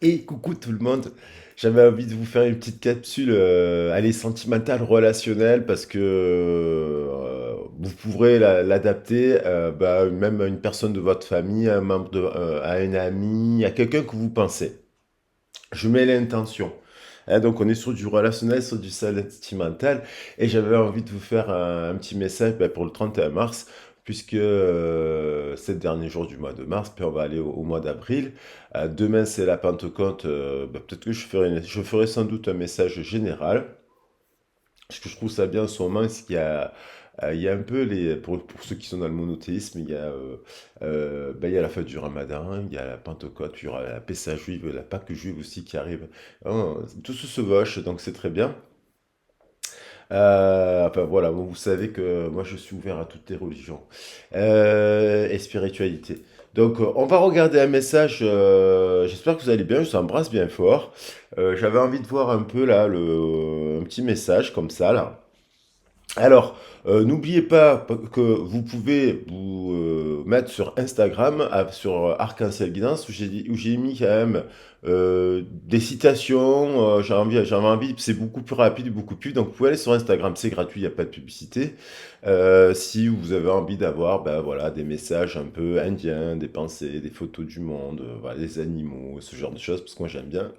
Et coucou tout le monde, j'avais envie de vous faire une petite capsule, allez, sentimentale, relationnelle, parce que vous pourrez l'adapter bah, même à une personne de votre famille, à un membre à un ami, à quelqu'un que vous pensez. Je mets l'intention. Hein, donc on est sur du relationnel, sur du sentimental, et j'avais envie de vous faire un petit message bah, pour le 31 mars, puisque c'est le dernier jour du mois de mars, puis on va aller au mois d'avril. Demain c'est la Pentecôte, bah, peut-être que je ferai sans doute un message général. Ce que je trouve ça bien en ce moment, c'est il y a un peu pour ceux qui sont dans le monothéisme, il y a la fête du Ramadan, il y a la Pentecôte, il y aura la Pessa juive, la Pâque juive aussi qui arrive. Tout se chevauche, donc c'est très bien. Enfin voilà, vous savez que moi je suis ouvert à toutes les religions et spiritualités. Donc on va regarder un message, j'espère que vous allez bien, je vous embrasse bien fort. J'avais envie de voir un peu là un petit message comme ça là. Alors, n'oubliez pas que vous pouvez vous mettre sur Instagram, sur Arc-en-Ciel Guidance, où j'ai mis quand même des citations. J'avais envie, c'est beaucoup plus rapide, beaucoup plus. Donc, vous pouvez aller sur Instagram, c'est gratuit, il n'y a pas de publicité. Si vous avez envie d'avoir, ben voilà, des messages un peu indiens, des pensées, des photos du monde, voilà, des animaux, ce genre de choses, parce que moi j'aime bien.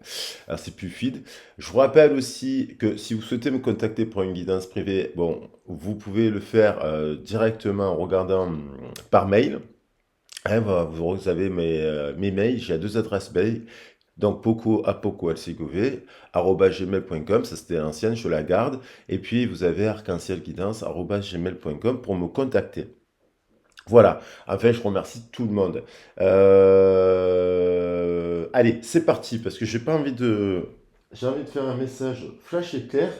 Alors, c'est plus fluide. Je vous rappelle aussi que si vous souhaitez me contacter pour une guidance privée, bon, vous pouvez le faire directement en regardant par mail. Hein, vous avez mes mails, j'ai deux adresses mail. Donc poco à poco arobase gmail.com, ça c'était l'ancienne, je la garde. Et puis vous avez arc-en-ciel-guidance arobase gmail.com pour me contacter. Voilà, enfin je remercie tout le monde. Allez, c'est parti, parce que j'ai envie de faire un message flash et clair.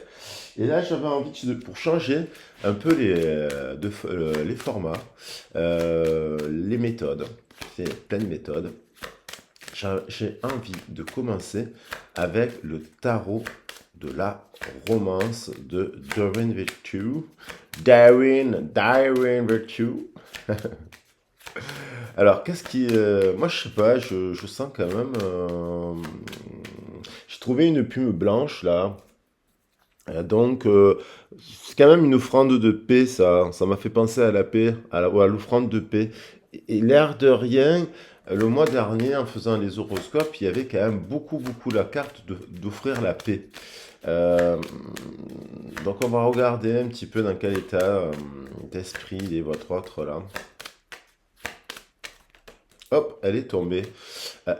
Et là, j'avais envie pour changer un peu les formats, les méthodes. C'est plein de méthodes. J'ai envie de commencer avec le tarot de la romance de Doreen Virtue. Darwin Virtue. Alors, qu'est-ce qui... moi, je sais pas, je sens quand même... j'ai trouvé une plume blanche, là. Donc, c'est quand même une offrande de paix, ça. Ça m'a fait penser à la paix, à l'offrande de paix. Et l'air de rien, le mois dernier, en faisant les horoscopes, il y avait quand même beaucoup la carte d'offrir la paix. Euh, donc, on va regarder un petit peu dans quel état d'esprit est votre autre, là. Hop, elle est tombée.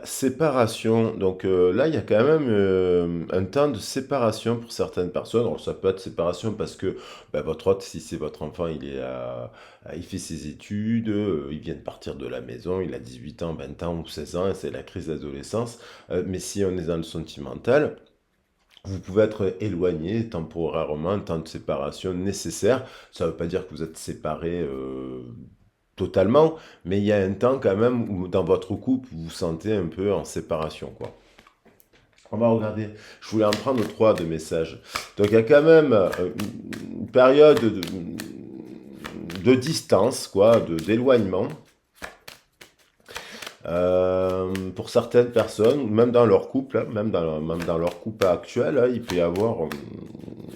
Séparation. Donc là, il y a quand même un temps de séparation pour certaines personnes. Alors ça peut être séparation parce que bah, votre hôte, si c'est votre enfant, il fait ses études, il vient de partir de la maison, il a 18 ans, 20 ans ou 16 ans, et c'est la crise d'adolescence. Mais si on est dans le sentimental, vous pouvez être éloigné temporairement, un temps de séparation nécessaire. Ça ne veut pas dire que vous êtes séparés totalement, mais il y a un temps quand même où dans votre couple, vous vous sentez un peu en séparation, quoi. On va regarder. Je voulais en prendre trois de messages. Donc il y a quand même une période de distance, quoi, d'éloignement. Pour certaines personnes, même dans leur couple, hein, même dans leur couple actuel, hein, il peut y avoir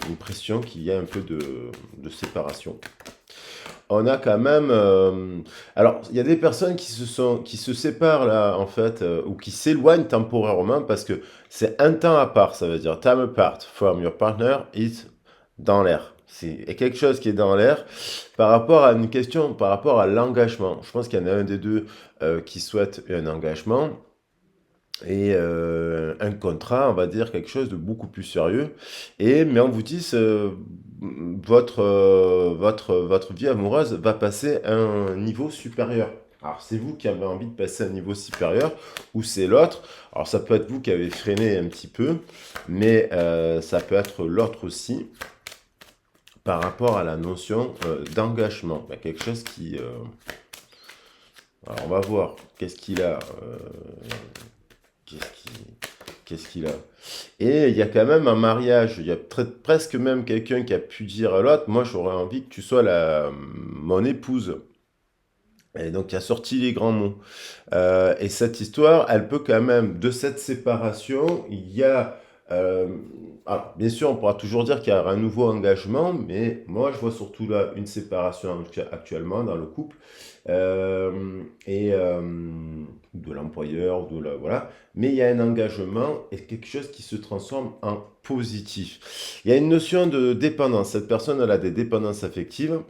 une pression qu'il y a un peu de séparation. On a quand même. Alors, il y a des personnes qui se séparent là, en fait, ou qui s'éloignent temporairement parce que c'est un temps à part. Ça veut dire time apart from your partner is dans l'air. C'est quelque chose qui est dans l'air par rapport à une question, par rapport à l'engagement. Je pense qu'il y en a un des deux qui souhaite un engagement et un contrat, on va dire quelque chose de beaucoup plus sérieux. Mais on vous dit, votre vie amoureuse va passer à un niveau supérieur. Alors c'est vous qui avez envie de passer à un niveau supérieur ou c'est l'autre. Alors ça peut être vous qui avez freiné un petit peu, mais ça peut être l'autre aussi par rapport à la notion d'engagement. Il y a quelque chose qui... alors on va voir qu'est-ce qu'il a. Qu'est-ce qui- Qu'est-ce qu'il a? Et il y a quand même un mariage. Il y a presque même quelqu'un qui a pu dire à l'autre, moi j'aurais envie que tu sois mon épouse. Et donc, il a sorti les grands mots. Et cette histoire, elle peut quand même, de cette séparation, il y a... euh, alors, bien sûr, on pourra toujours dire qu'il y a un nouveau engagement, mais moi, je vois surtout là une séparation actuellement dans le couple, et de l'employeur, voilà. Mais il y a un engagement et quelque chose qui se transforme en positif. Il y a une notion de dépendance. Cette personne, elle a des dépendances affectives.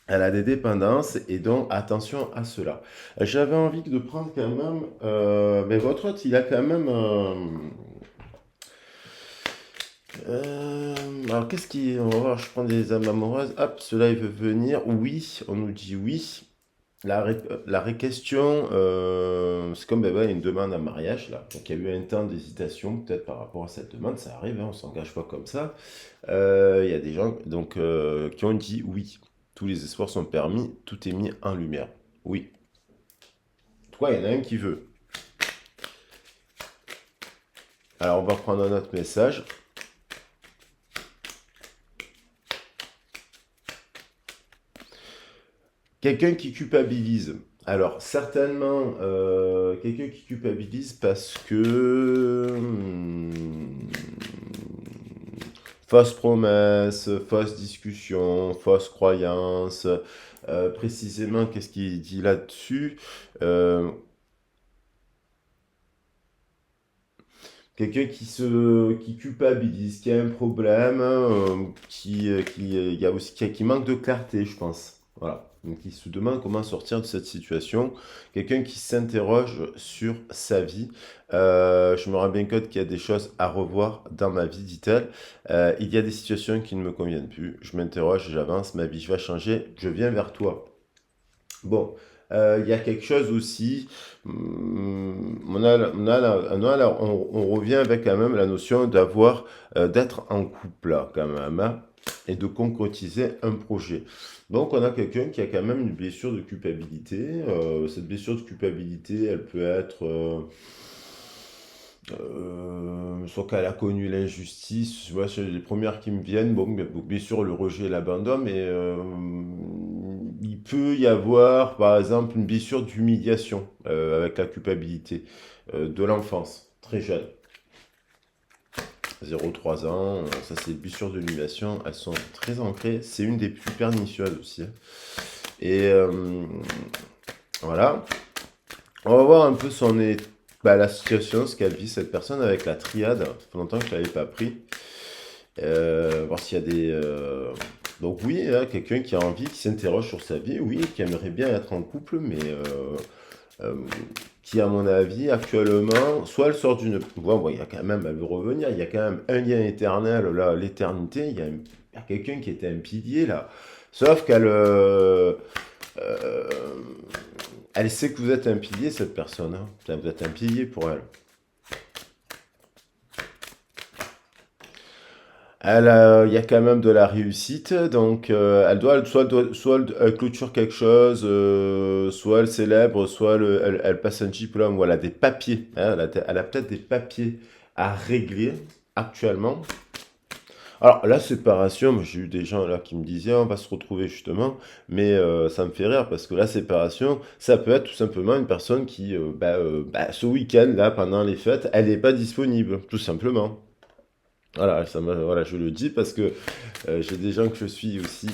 Elle a des dépendances et donc attention à cela. J'avais envie de prendre quand même, mais votre hôte, il a quand même. Alors qu'est-ce qui, on va voir, je prends des âmes amoureuses. Hop, cela il veut venir. Oui, on nous dit oui. La question, c'est comme ben, voilà, une demande en mariage là. Donc il y a eu un temps d'hésitation peut-être par rapport à cette demande. Ça arrive, hein, on s'engage pas comme ça. Il y a des gens donc qui ont dit oui. Tous les espoirs sont permis, tout est mis en lumière. Oui. Toi, il y en a un qui veut. Alors, on va prendre un autre message. Quelqu'un qui culpabilise. Alors, certainement, quelqu'un qui culpabilise parce que... fausse promesse, fausse discussion, fausse croyance. Précisément, qu'est-ce qu'il dit là-dessus? Euh, Quelqu'un qui culpabilise, qui a un problème, il y a aussi qui manque de clarté, je pense. Voilà. Donc, qui se demande comment sortir de cette situation. Quelqu'un qui s'interroge sur sa vie. Je me rends bien compte qu'il y a des choses à revoir dans ma vie, dit-elle. Il y a des situations qui ne me conviennent plus. Je m'interroge, j'avance, ma vie va changer. Je viens vers toi. Bon, il y a quelque chose aussi, on revient avec quand même la notion d'être en couple là, quand même, hein, et de concrétiser un projet. Donc on a quelqu'un qui a quand même une blessure de culpabilité. Cette blessure de culpabilité, elle peut être soit qu'elle a connu l'injustice, moi, c'est les premières qui me viennent, bon, bien sûr le rejet et l'abandon, mais il peut y avoir par exemple une blessure d'humiliation avec la culpabilité de l'enfance, très jeune, 0 3 ans, ça c'est des blessures d'humiliation, elles sont très ancrées, c'est une des plus pernicieuses aussi, hein. Et voilà, on va voir un peu la situation, ce qu'elle vit cette personne avec la triade, ça fait longtemps que je ne l'avais pas pris. Voir s'il y a des... Donc oui, hein, quelqu'un qui a envie, qui s'interroge sur sa vie, oui, qui aimerait bien être en couple, mais euh, qui, à mon avis, actuellement, soit elle sort d'une... Bon, il y a quand même, elle veut revenir, il y a quand même un lien éternel, là, l'éternité, il y a quelqu'un qui était un pilier, là. Sauf qu'elle... euh, elle sait que vous êtes un pilier, cette personne, hein. Vous êtes un pilier pour elle. Il y a quand même de la réussite, donc elle clôture quelque chose, soit elle célèbre, soit elle passe un diplôme, voilà, des papiers, hein, elle a peut-être des papiers à régler actuellement. Alors, la séparation, moi, j'ai eu des gens là qui me disaient, on va se retrouver justement, mais ça me fait rire parce que la séparation, ça peut être tout simplement une personne qui, ce week-end, là, pendant les fêtes, elle n'est pas disponible, tout simplement. Voilà, voilà, je le dis parce que j'ai des gens que je suis aussi,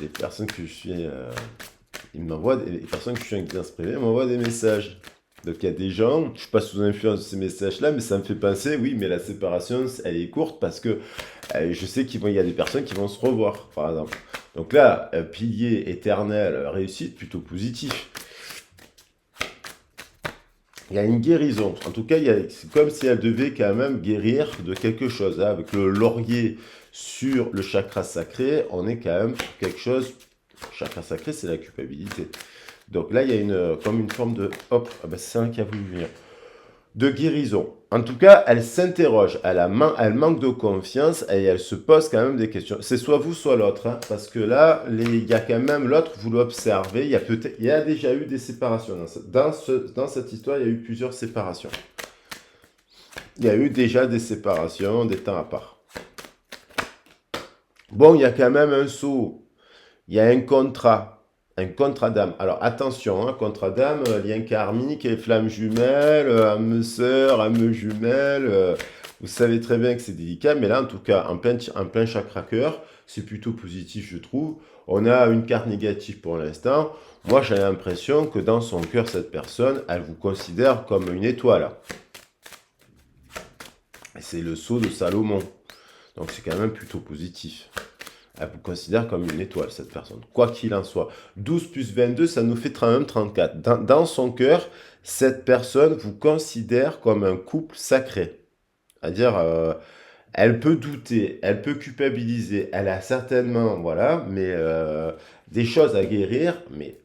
les personnes que je suis, les personnes que je suis avec privé m'envoient des messages. Donc il y a des gens, je ne suis pas sous influence de ces messages-là, mais ça me fait penser, oui, mais la séparation, elle est courte parce que je sais il y a des personnes qui vont se revoir, par exemple. Donc là, pilier éternel, réussite, plutôt positif. Il y a une guérison. En tout cas, c'est comme si elle devait quand même guérir de quelque chose, hein. Avec le laurier sur le chakra sacré, on est quand même sur quelque chose. Le chakra sacré, c'est la culpabilité. Donc là, il y a comme une forme de... Hop, ah ben, c'est un qui a voulu venir. De guérison. En tout cas, elle s'interroge, elle manque de confiance et elle se pose quand même des questions. C'est soit vous, soit l'autre, hein, parce que là, il y a quand même l'autre, vous l'observez, il y a déjà eu des séparations. Dans cette histoire, il y a eu plusieurs séparations. Il y a eu déjà des séparations, des temps à part. Bon, il y a quand même un saut, il y a un contrat. Un contre-Adam. Alors attention, hein, contre-Adam, lien karmique, et flammes jumelles, âme sœur, âme jumelle. Vous savez très bien que c'est délicat, mais là, en tout cas, en plein chakra cœur, c'est plutôt positif, je trouve. On a une carte négative pour l'instant. Moi, j'ai l'impression que dans son cœur, cette personne, elle vous considère comme une étoile. C'est le sceau de Salomon. Donc, c'est quand même plutôt positif. Elle vous considère comme une étoile, cette personne. Quoi qu'il en soit. 12 plus 22, ça nous fait 34. Dans son cœur, cette personne vous considère comme un couple sacré. C'est-à-dire, elle peut douter, elle peut culpabiliser, elle a certainement, voilà, mais des choses à guérir, mais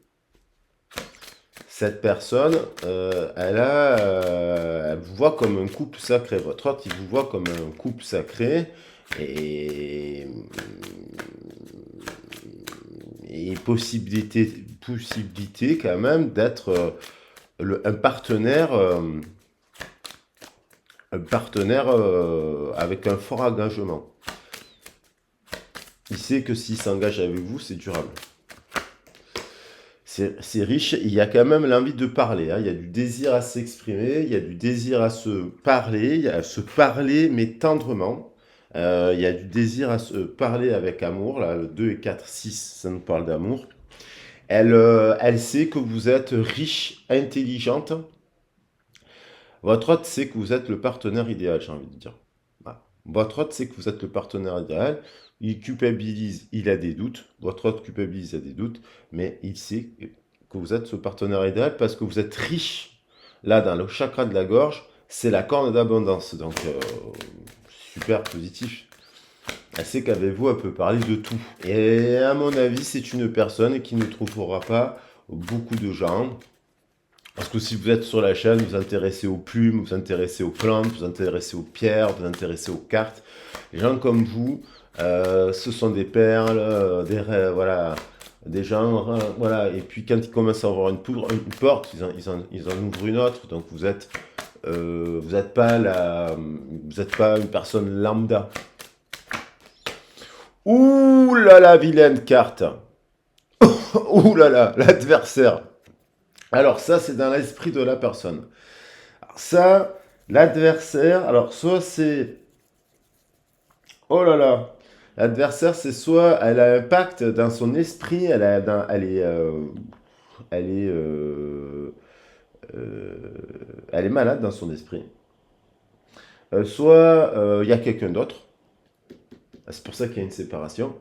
cette personne, elle vous voit comme un couple sacré. Votre autre, il vous voit comme un couple sacré. Et, et possibilité quand même d'être un partenaire avec un fort engagement. Il sait que s'il s'engage avec vous, c'est durable. C'est riche, il y a quand même l'envie de parler, hein. Il y a du désir à s'exprimer, il y a du désir à se parler, mais tendrement. Il y a du désir à se parler avec amour, là, le 2 et 4, 6, ça nous parle d'amour. Elle sait que vous êtes riche, intelligente. Votre hôte sait que vous êtes le partenaire idéal, j'ai envie de dire. Voilà. Votre hôte sait que vous êtes le partenaire idéal. Il culpabilise, il a des doutes. Votre hôte culpabilise, il a des doutes. Mais il sait que vous êtes ce partenaire idéal parce que vous êtes riche. Là, dans le chakra de la gorge, c'est la corne d'abondance. Donc, super positif. Elle sait qu'avec vous, elle peut parler de tout. Et à mon avis, c'est une personne qui ne trouvera pas beaucoup de gens. Parce que si vous êtes sur la chaîne, vous vous intéressez aux plumes, vous vous intéressez aux plantes, vous vous intéressez aux pierres, vous vous intéressez aux cartes. Les gens comme vous, ce sont des perles, voilà, des gens, voilà. Et puis quand ils commencent à avoir une porte, ils en ouvrent une autre. Donc vous êtes pas une personne lambda. Ouh là là, vilaine carte. Ouh là là, l'adversaire. Alors ça, c'est dans l'esprit de la personne. Alors ça, l'adversaire, alors soit c'est... Oh là là. L'adversaire, c'est soit elle a un pacte dans son esprit, elle est, elle est malade dans son esprit. Soit il y a quelqu'un d'autre. C'est pour ça qu'il y a une séparation.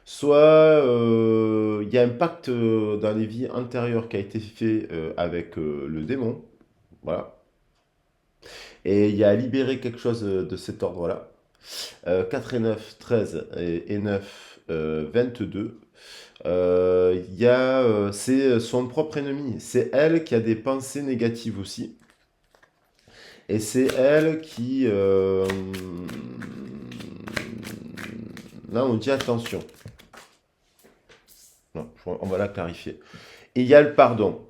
Soit il y a un pacte dans les vies antérieures qui a été fait avec le démon. Voilà. Et il y a à libérer quelque chose de cet ordre-là. 4 et 9, 13 et 9, 22. C'est son propre ennemi. C'est elle qui a des pensées négatives aussi. Et c'est elle qui... là, on dit attention. Non, on va la clarifier. Et il y a le pardon.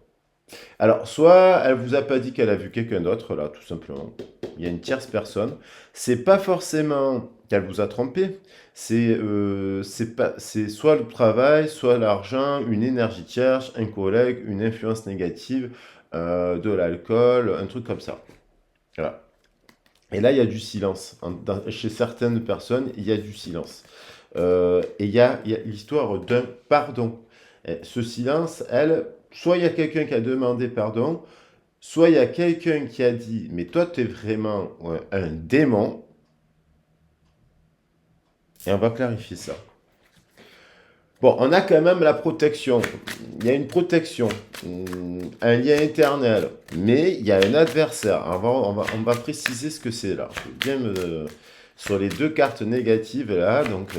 Alors, soit elle vous a pas dit qu'elle a vu quelqu'un d'autre, là, tout simplement. Il y a une tierce personne. C'est pas forcément qu'elle vous a trompé. C'est soit le travail, soit l'argent, une énergie tierce, un collègue, une influence négative, de l'alcool, un truc comme ça. Voilà. Et là, il y a du silence. Chez certaines personnes, il y a du silence. Et il y a l'histoire d'un pardon. Et ce silence, soit il y a quelqu'un qui a demandé pardon, soit il y a quelqu'un qui a dit, mais toi, tu es vraiment un démon. Et on va clarifier ça. Bon, on a quand même la protection. Il y a une protection, un lien éternel, mais il y a un adversaire. On va préciser ce que c'est là. Je vais bien sur les deux cartes négatives là, donc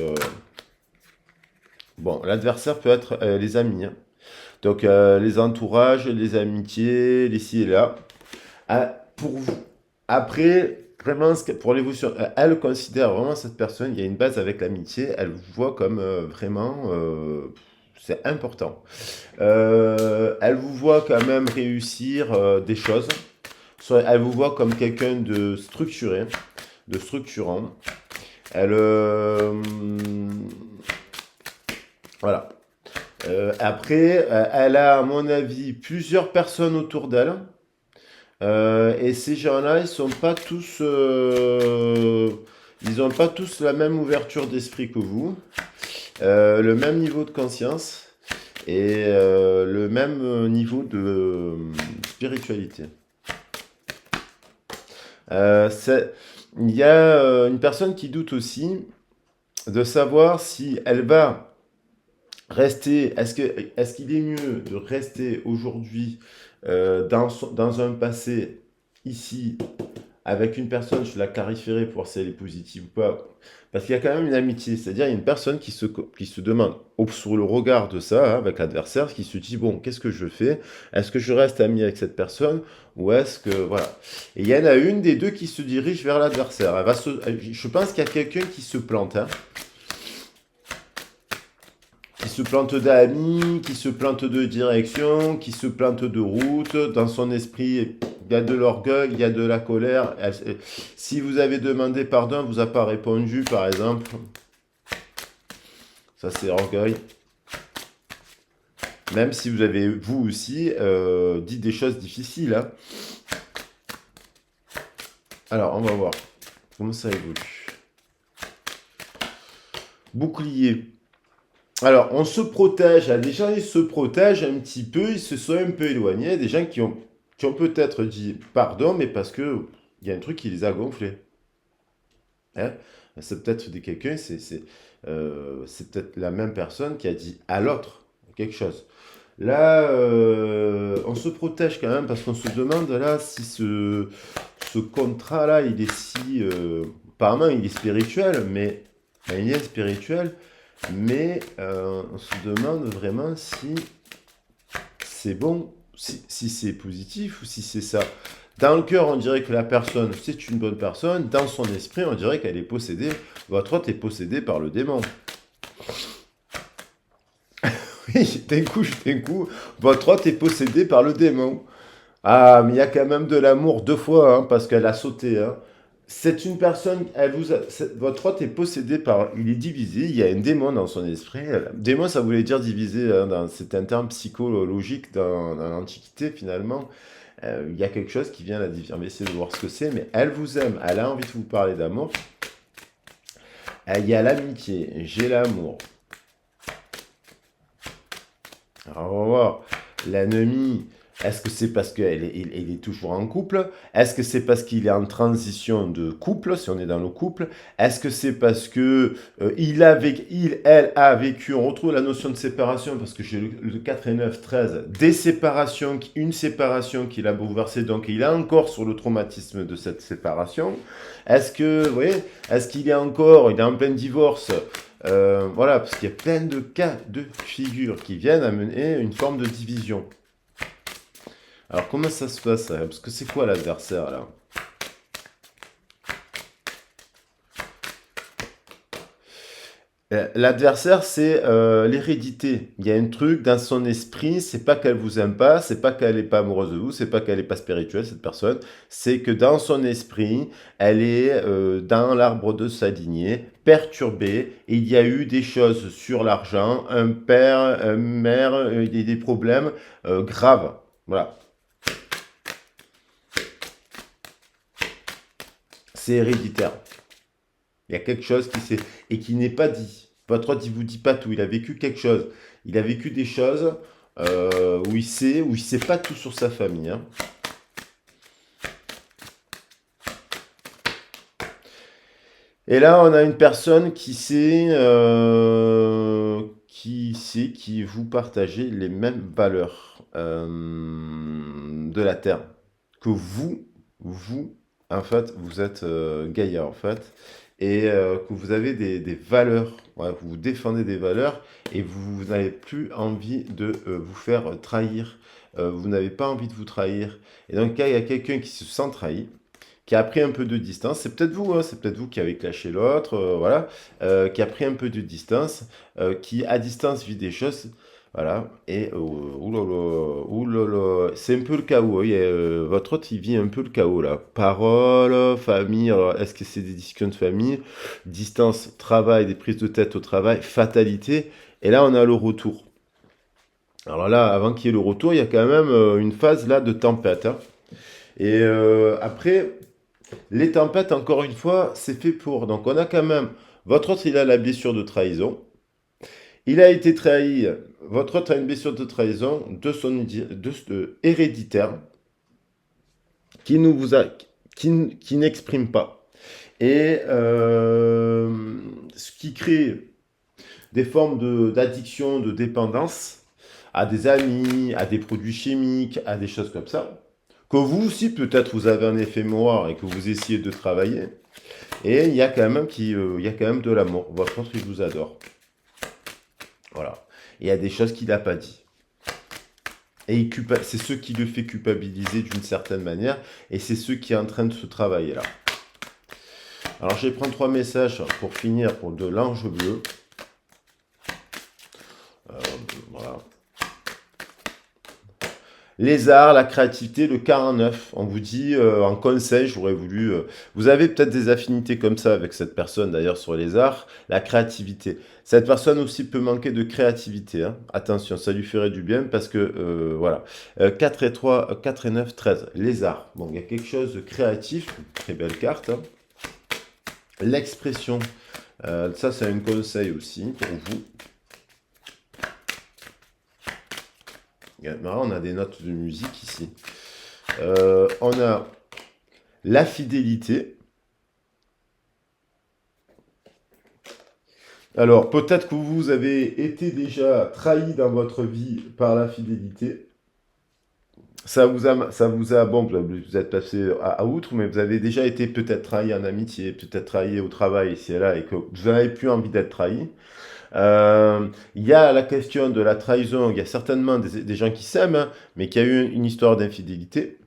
bon, l'adversaire peut être les amis, hein. Donc les entourages, les amitiés, les ci et là. Pour vous. Après, vraiment, pour l'évolution, elle considère vraiment cette personne, il y a une base avec l'amitié, elle vous voit comme vraiment, c'est important. Elle vous voit quand même réussir des choses. Elle vous voit comme quelqu'un de structuré, de structurant. Elle, voilà. Après, elle a, à mon avis, plusieurs personnes autour d'elle. Et ces gens-là, ils ont pas tous la même ouverture d'esprit que vous, le même niveau de conscience et le même niveau de spiritualité. Euh, c'est- il y a une personne qui doute aussi de savoir si elle va rester. Est-ce qu'il est mieux de rester aujourd'hui dans un passé ici avec une personne, je la clarifierai pour voir si elle est positive ou pas. Parce qu'il y a quand même une amitié, c'est-à-dire il y a une personne qui se demande, sur le regard de ça, hein, avec l'adversaire, qui se dit, bon, qu'est-ce que je fais? Est-ce que je reste ami avec cette personne? Ou est-ce que... Voilà. Et il y en a une des deux qui se dirige vers l'adversaire. Je pense qu'il y a quelqu'un qui se plante, hein, qui se plante d'amis, qui se plante de direction, qui se plante de route. Dans son esprit, il y a de l'orgueil, il y a de la colère. Si vous avez demandé pardon, elle vous a pas répondu, par exemple. Ça, c'est orgueil. Même si vous avez, vous aussi, dit des choses difficiles, hein. Alors, on va voir comment ça évolue. Bouclier. Alors, on se protège. Des gens, ils se protègent un petit peu, ils se sont un peu éloignés. Des gens qui ont peut-être dit pardon, mais parce que il y a un truc qui les a gonflés. Hein. C'est peut-être quelqu'un, c'est peut-être la même personne qui a dit à l'autre quelque chose. Là, on se protège quand même parce qu'on se demande là si ce contrat-là, il est si... apparemment, il est spirituel, mais... enfin, il est spirituel, mais on se demande vraiment si c'est bon, si c'est positif ou si c'est ça. Dans le cœur, on dirait que la personne, c'est une bonne personne. Dans son esprit, on dirait qu'elle est possédée. Votre hôte est possédé par le démon. Oui, d'un coup, votre hôte est possédé par le démon. Ah, mais il y a quand même de l'amour deux fois, hein, parce qu'elle a sauté, hein. C'est une personne, votre hôte est possédé par, il est divisé, il y a un démon dans son esprit. Démon, ça voulait dire divisé, hein, c'est un terme psychologique dans l'Antiquité finalement. Il y a quelque chose qui vient la diviser. On va essayer de voir ce que c'est, mais elle vous aime, elle a envie de vous parler d'amour. Il y a l'amitié, j'ai l'amour. Alors, on va voir. L'ennemi, est-ce que c'est parce il est toujours en couple? Est-ce que c'est parce qu'il est en transition de couple, si on est dans le couple? Est-ce que c'est parce que elle a vécu, on retrouve la notion de séparation, parce que j'ai le 4 et 9, 13, des séparations, une séparation qu'il a bouleversée, donc il est encore sur le traumatisme de cette séparation. Est-ce que, vous voyez, est-ce qu'il est encore, il est en plein divorce? Voilà, parce qu'il y a plein de cas de figure qui viennent amener une forme de division. Alors, comment ça se passe, ça? Parce que c'est quoi l'adversaire, là? L'adversaire, c'est l'hérédité. Il y a un truc dans son esprit, c'est pas qu'elle vous aime pas, c'est pas qu'elle est pas amoureuse de vous, c'est pas qu'elle est pas spirituelle, cette personne, c'est que dans son esprit, elle est dans l'arbre de sa lignée, perturbée, et il y a eu des choses sur l'argent, un père, une mère, des problèmes graves. Voilà, c'est héréditaire. Il y a quelque chose qui s'est... et qui n'est pas dit. Votre autre, il vous dit pas tout. Il a vécu quelque chose. Il a vécu des choses où il sait pas tout sur sa famille, hein. Et là, on a une personne qui vous partagez les mêmes valeurs de la Terre que vous, en fait, vous êtes Gaïa, en fait, et que vous avez des valeurs, ouais, vous défendez des valeurs, et vous n'avez plus envie de vous faire trahir, vous n'avez pas envie de vous trahir. Et donc, quand il y a quelqu'un qui se sent trahi, qui a pris un peu de distance, c'est peut-être vous, hein, c'est peut-être vous qui avez clashé l'autre, voilà, qui a pris un peu de distance, qui à distance vit des choses, voilà, et oulala, c'est un peu le chaos, hein, votre autre il vit un peu le chaos là. Parole, famille, alors, est-ce que c'est des discussions de famille, distance, travail, des prises de tête au travail, fatalité, et là on a le retour. Alors là, avant qu'il y ait le retour, il y a quand même une phase là de tempête, hein. Et après, les tempêtes, encore une fois, c'est fait pour. Donc on a quand même, votre autre, il a la blessure de trahison. Il a été trahi, votre autre a une blessure de trahison héréditaire qui, ne vous a, qui n'exprime pas. Et ce qui crée des formes d'addiction, de dépendance à des amis, à des produits chimiques, à des choses comme ça. Que vous aussi, peut-être, vous avez un effet mémoire et que vous essayez de travailler. Et il y a quand même, il y a quand même de l'amour. Votre autre, il vous adore. Voilà. Et il y a des choses qu'il n'a pas dit. Et c'est ce qui le fait culpabiliser d'une certaine manière. Et c'est ce qui est en train de se travailler là. Alors, je vais prendre 3 messages pour finir pour de l'ange bleu. Voilà. Les arts, la créativité, le 49. On vous dit en conseil, j'aurais voulu. Vous avez peut-être des affinités comme ça avec cette personne d'ailleurs sur les arts, la créativité. Cette personne aussi peut manquer de créativité, hein. Attention, ça lui ferait du bien parce que voilà. 4 et 3, 4 et 9, 13. Les arts. Bon, il y a quelque chose de créatif, très belle carte, hein. L'expression, ça c'est un conseil aussi pour vous. On a des notes de musique ici. On a la fidélité. Alors, peut-être que vous avez été déjà trahi dans votre vie par la fidélité. Bon, vous êtes passé à outre, mais vous avez déjà été peut-être trahi en amitié, peut-être trahi au travail ici et là, et que vous n'avez plus envie d'être trahi. Il y a la question de la trahison, il y a certainement des gens qui s'aiment, hein, mais qui a eu une histoire d'infidélité.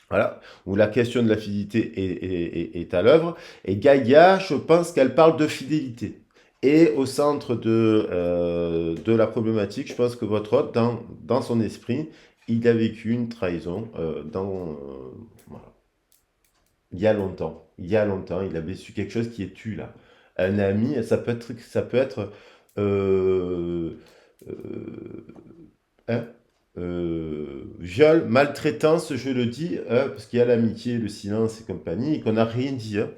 Voilà, où la question de la fidélité est à l'œuvre. Et Gaïa, je pense qu'elle parle de fidélité. Et au centre de la problématique, je pense que votre hôte, dans son esprit, il a vécu une trahison voilà. Il y a longtemps. Il y a longtemps, il a vécu quelque chose qui est tu là. Un ami, ça peut être euh, euh, hein, viol, maltraitance, je le dis, hein, parce qu'il y a l'amitié, le silence et compagnie, et qu'on n'a rien dit, hein.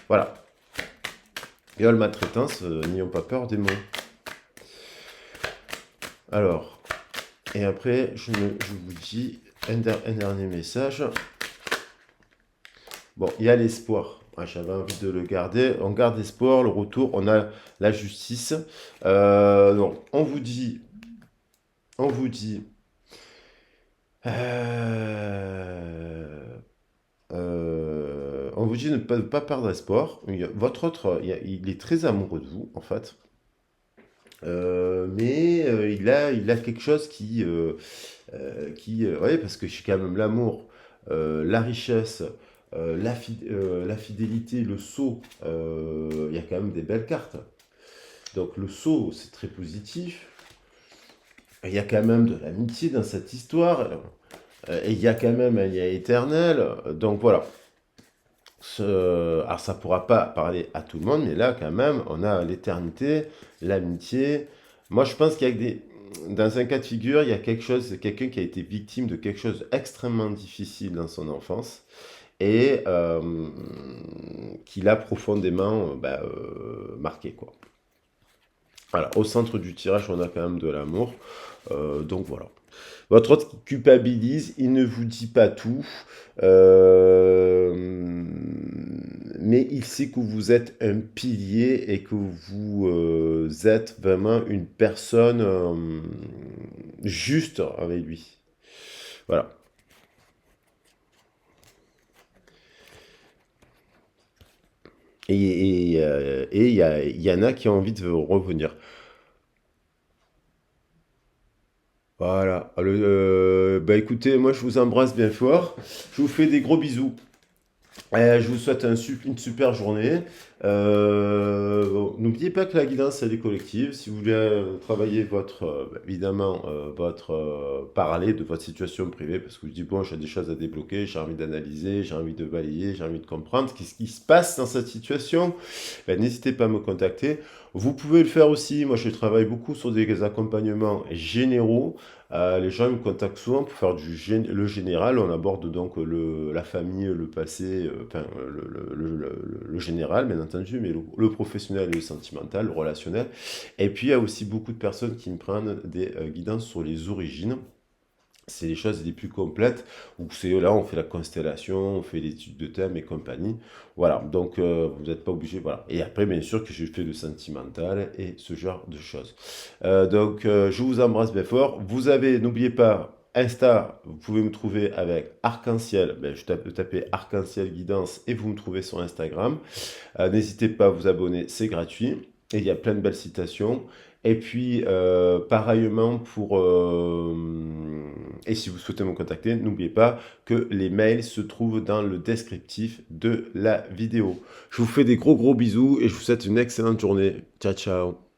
Voilà. Viol, maltraitance, n'ayons pas peur des mots. Alors, et après, je vous dis un dernier message. Bon, il y a l'espoir. Ah, j'avais envie de le garder. On garde l'espoir, le retour, on a la justice. Donc, on vous dit, on vous dit de ne pas perdre espoir. Votre autre, il est très amoureux de vous, en fait. Mais il a quelque chose ouais, parce que j'ai quand même l'amour, la richesse, la fidélité, le sceau. Il y a quand même des belles cartes. Donc le sceau, c'est très positif. Il y a quand même de l'amitié dans cette histoire. Et il y a quand même un lien éternel. Donc voilà. Alors ça ne pourra pas parler à tout le monde, mais là quand même, on a l'éternité, l'amitié. Moi je pense dans un cas de figure, il y a quelqu'un qui a été victime de quelque chose d'extrêmement difficile dans son enfance et qui l'a profondément marqué, quoi. Voilà, au centre du tirage, on a quand même de l'amour. Donc voilà. Votre autre qui culpabilise, il ne vous dit pas tout, euh, mais il sait que vous êtes un pilier et que vous êtes vraiment une personne juste avec lui. Voilà. Et il y en a qui ont envie de revenir. Voilà. Bah écoutez, moi je vous embrasse bien fort. Je vous fais des gros bisous. Je vous souhaite une super journée. Bon, n'oubliez pas que la guidance, elle est collective. Si vous voulez travailler votre, évidemment, votre parler de votre situation privée, parce que vous dites, bon, j'ai des choses à débloquer, j'ai envie d'analyser, j'ai envie de balayer, j'ai envie de comprendre qu'est-ce qui se passe dans cette situation, ben, n'hésitez pas à me contacter. Vous pouvez le faire aussi. Moi, je travaille beaucoup sur des accompagnements généraux. Les gens me contactent souvent pour faire le général. On aborde donc la famille, le passé, enfin le général, bien entendu, mais le professionnel et le sentimental, le relationnel. Et puis, il y a aussi beaucoup de personnes qui me prennent des guidances sur les origines. C'est les choses les plus complètes, où c'est là, on fait la constellation, on fait l'étude de thème et compagnie. Voilà, donc vous n'êtes pas obligé, voilà. Et après, bien sûr, que je fais le sentimental et ce genre de choses. Je vous embrasse bien fort. Vous avez, n'oubliez pas, Insta, vous pouvez me trouver avec Arc-en-Ciel. Ben, tapez Arc-en-Ciel Guidance et vous me trouvez sur Instagram. N'hésitez pas à vous abonner, c'est gratuit. Et il y a plein de belles citations. Et puis, pareillement, et si vous souhaitez me contacter, n'oubliez pas que les mails se trouvent dans le descriptif de la vidéo. Je vous fais des gros bisous et je vous souhaite une excellente journée. Ciao, ciao.